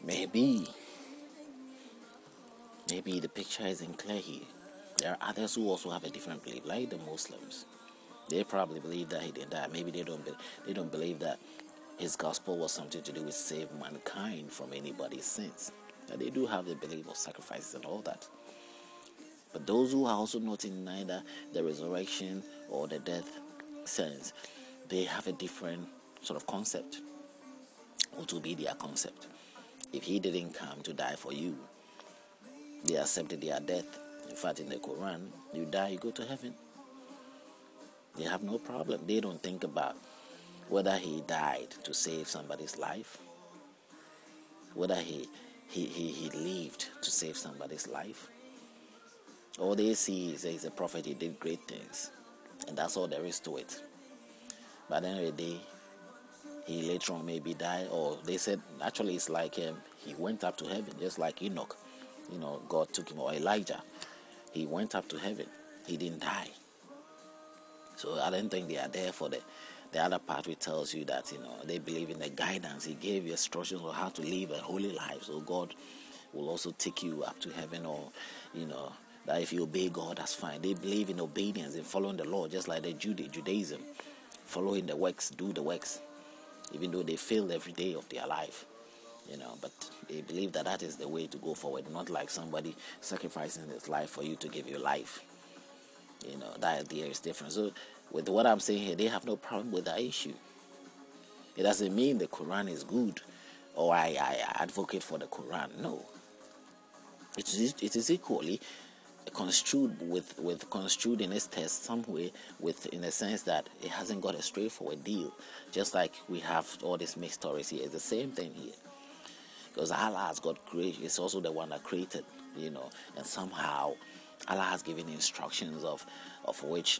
Maybe the picture isn't clear here. There are others who also have a different belief, like the Muslims. They probably believe that he didn't die. Maybe they don't believe that his gospel was something to do with save mankind from anybody's sins. Now, they do have the belief of sacrifices and all that. But those who are also not in neither the resurrection or the death sense, they have a different sort of concept. What will be their concept? If he didn't come to die for you, they accepted their death. In fact, in the Quran, you die, you go to heaven. They have no problem. They don't think about whether he died to save somebody's life, whether he lived to save somebody's life. All they see is he's a prophet, he did great things, and that's all there is to it. But at the end of the day, he later on maybe died, or they said actually it's like he went up to heaven, just like Enoch. God took him, or Elijah. He went up to heaven. He didn't die. So I don't think they are there for the other part, which tells you that they believe in the guidance. He gave you instructions on how to live a holy life. So God will also take you up to heaven, or that if you obey God, that's fine. They believe in obedience and following the law, just like the Judaism, following the works, do the works, even though they fail every day of their life. But they believe that is the way to go forward, not like somebody sacrificing his life for you to give you life. That idea is different. So with what I'm saying here, they have no problem with that issue. It doesn't mean the Quran is good, or I advocate for the Quran. No. It is equally construed construed in its text some way, in the sense that it hasn't got a straightforward deal. Just like we have all these mixed stories here. It's the same thing here. Because Allah has got creation, it's also the one that created, and somehow Allah has given instructions of which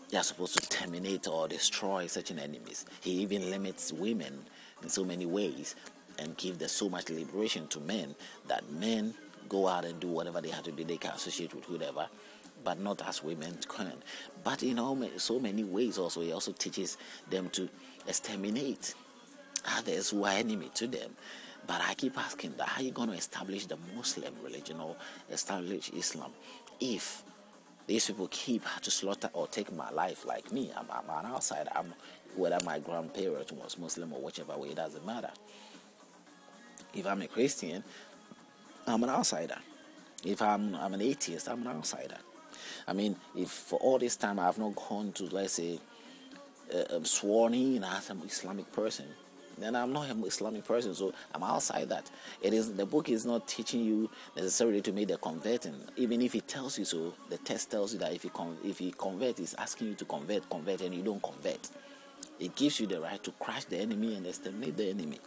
they are supposed to terminate or destroy certain enemies. He even limits women in so many ways and gives so much liberation to men that men go out and do whatever they have to do. They can associate with whoever, but not as women can. But in so many ways also, he also teaches them to exterminate others who are enemy to them. But I keep asking that, how are you going to establish the Muslim religion or establish Islam if these people keep to slaughter or take my life? Like me, I'm an outsider. Whether my grandparent was Muslim or whichever way, it doesn't matter. If I'm a Christian, I'm an outsider. If I'm an atheist, I'm an outsider. I mean, if for all this time I have not gone to, let's say, sworn in as an Islamic person, then I'm not an Islamic person, so I'm outside that. The book is not teaching you necessarily to make the converting. Even if it tells you so, the text tells you that if you convert, it's asking you to convert, and you don't convert. It gives you the right to crush the enemy and exterminate the enemy.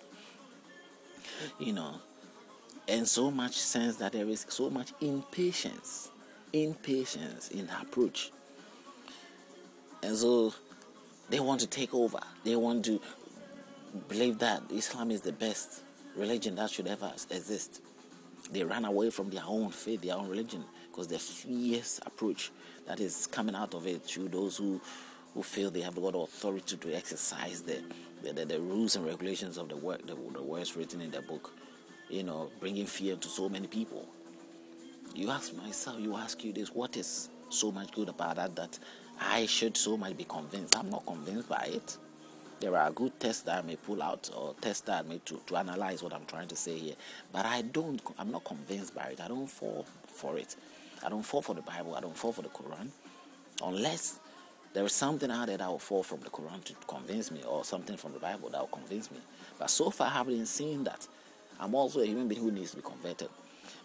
And so much sense that there is so much impatience in the approach. And so they want to take over. They want to believe that Islam is the best religion that should ever exist. They run away from their own faith, their own religion, because the fierce approach that is coming out of it to those who feel they have got authority to exercise the rules and regulations of the words written in the book, bringing fear to so many people. You ask you this, what is so much good about that I should so much be convinced? I'm not convinced by it. There are good tests that I may pull out, or tests that I may to analyze what I'm trying to say here. But I'm not convinced by it. I don't fall for it. I don't fall for the Bible. I don't fall for the Quran. Unless there is something out there that will fall from the Quran to convince me, or something from the Bible that will convince me. But so far I haven't seen that. I'm also a human being who needs to be converted.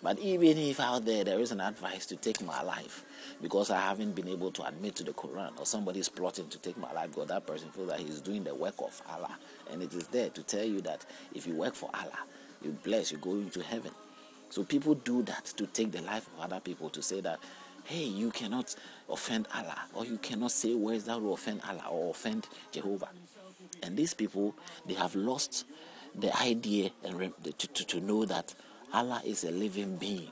But even if out there is an advice to take my life because I haven't been able to admit to the Quran, or somebody is plotting to take my life because that person feels that he's doing the work of Allah, and it is there to tell you that if you work for Allah, you're blessed, you go into heaven. So people do that to take the life of other people, to say that, hey, you cannot offend Allah, or you cannot say words that will offend Allah or offend Jehovah. And these people, they have lost the idea and to know that Allah is a living being.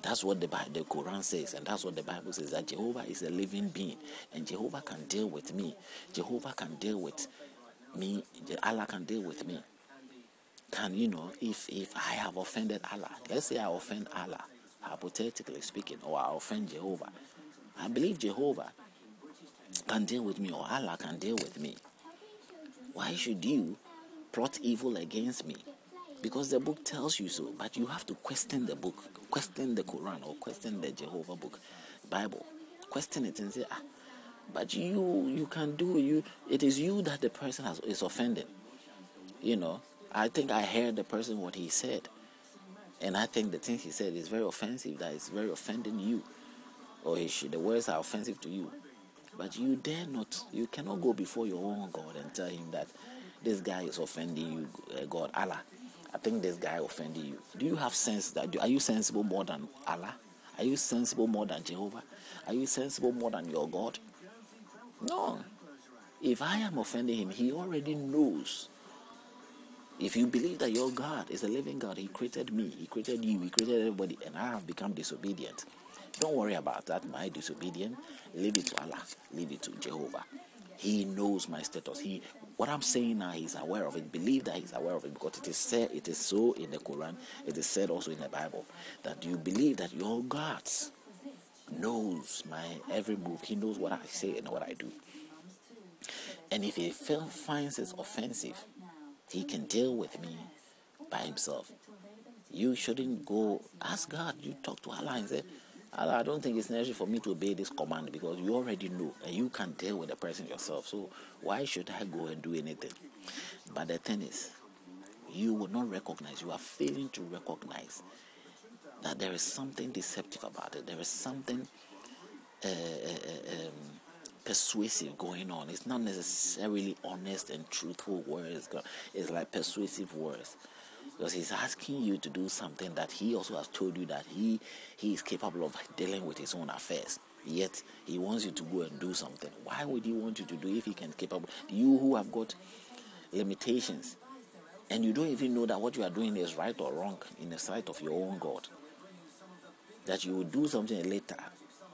That's what the Quran says, and that's what the Bible says, that Jehovah is a living being, and Jehovah can deal with me. Jehovah can deal with me. Allah can deal with me. Can if I have offended Allah, let's say I offend Allah, hypothetically speaking, or I offend Jehovah, I believe Jehovah can deal with me, or Allah can deal with me. Why should you plot evil against me? Because the book tells you so, but you have to question the book, question the Quran, or question the Jehovah book, Bible. Question it and say, but you can do it is you that the person is offending. I think I heard the person what he said, and I think the thing he said is very offensive, that is very offending you, or the words are offensive to you. But you dare not, you cannot go before your own God and tell him that this guy is offending you, God, Allah. I think this guy offended you. Do you have sense? Are you sensible more than Allah? Are you sensible more than Jehovah? Are you sensible more than your God? No. If I am offending him, he already knows. If you believe that your God is a living God, he created me, he created you, he created everybody, and I have become disobedient, don't worry about that, my disobedience. Leave it to Allah. Leave it to Jehovah. He knows my status. What I'm saying now, he's aware of it. Believe that he's aware of it, because it is said, it is so in the Quran. It is said also in the Bible that you believe that your God knows my every move. He knows what I say and what I do. And if he finds it offensive, he can deal with me by himself. You shouldn't go ask God. You talk to Allah and say, Allah, I don't think it's necessary for me to obey this command, because you already know and you can deal with the person yourself. So why should I go and do anything? But the thing is, you will not recognize, you are failing to recognize that there is something deceptive about it. There is something persuasive going on. It's not necessarily honest and truthful words. It's like persuasive words, because he's asking you to do something that he also has told you that he is capable of dealing with his own affairs. Yet he wants you to go and do something. Why would he want you to do if he can capable? You who have got limitations, and you don't even know that what you are doing is right or wrong in the sight of your own God, that you will do something later,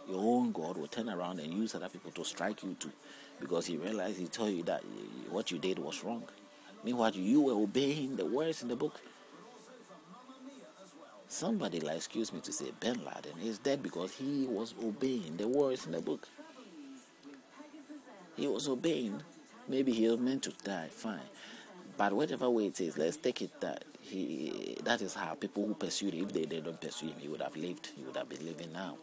your own God will turn around and use other people to strike you too, because he realized, he told you that what you did was wrong. Meanwhile, you were obeying the words in the book. Somebody, like, excuse me to say, Bin Laden is dead because he was obeying the words in the book. He was obeying. Maybe he was meant to die, fine. But whatever way it is, let's take it that that is how people who pursued him, if they don't pursue him, he would have lived. He would have been living now.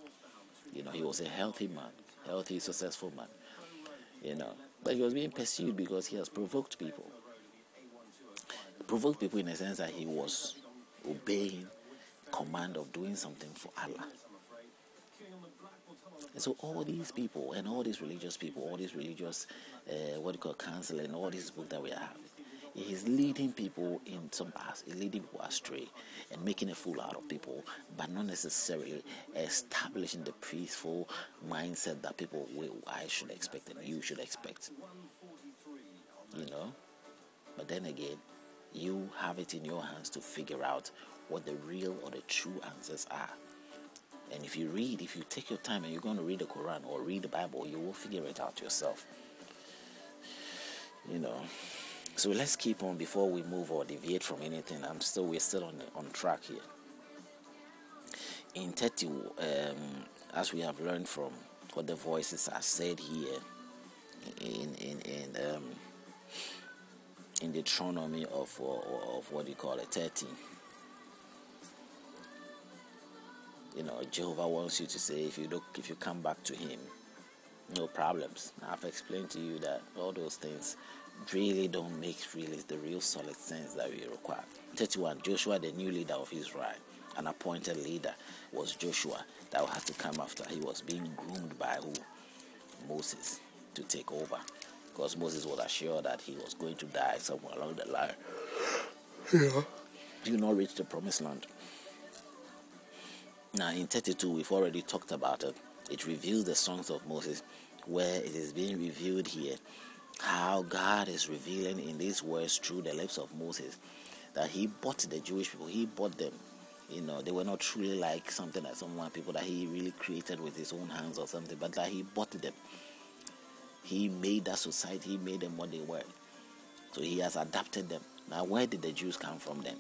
He was a healthy man, healthy, successful man. But he was being pursued because he has provoked people. Provoked people in the sense that he was obeying command of doing something for Allah. And so all these people and all these religious people, all these religious counseling, all these books that we are having, it is leading people in some past, leading people astray and making a fool out of people, but not necessarily establishing the peaceful mindset that I should expect and you should expect. But then again, you have it in your hands to figure out what the real or the true answers are. And if you take your time and you're going to read the Quran or read the Bible, you will figure it out yourself. So let's keep on before we move or deviate from anything. We're still on track here. In 30, as we have learned from what the voices are said here in Deuteronomy of what you call it, 13. Jehovah wants you to say, if you come back to him, no problems. I've explained to you that all those things really don't make the real solid sense that we require. 31, Joshua, the new leader of Israel, an appointed leader, was Joshua that has to come after. He was being groomed by who? Moses, to take over, because Moses was assured that he was going to die somewhere along the line. He will not reach the promised land. Now in 32, we've already talked about it. It reveals the songs of Moses, where it is being revealed here how God is revealing in these words through the lips of Moses that he bought the Jewish people. He bought them. They were not truly like something that people that he really created with his own hands or something, but that he bought them. He made that society, he made them what they were. So he has adapted them. Now, where did the Jews come from then?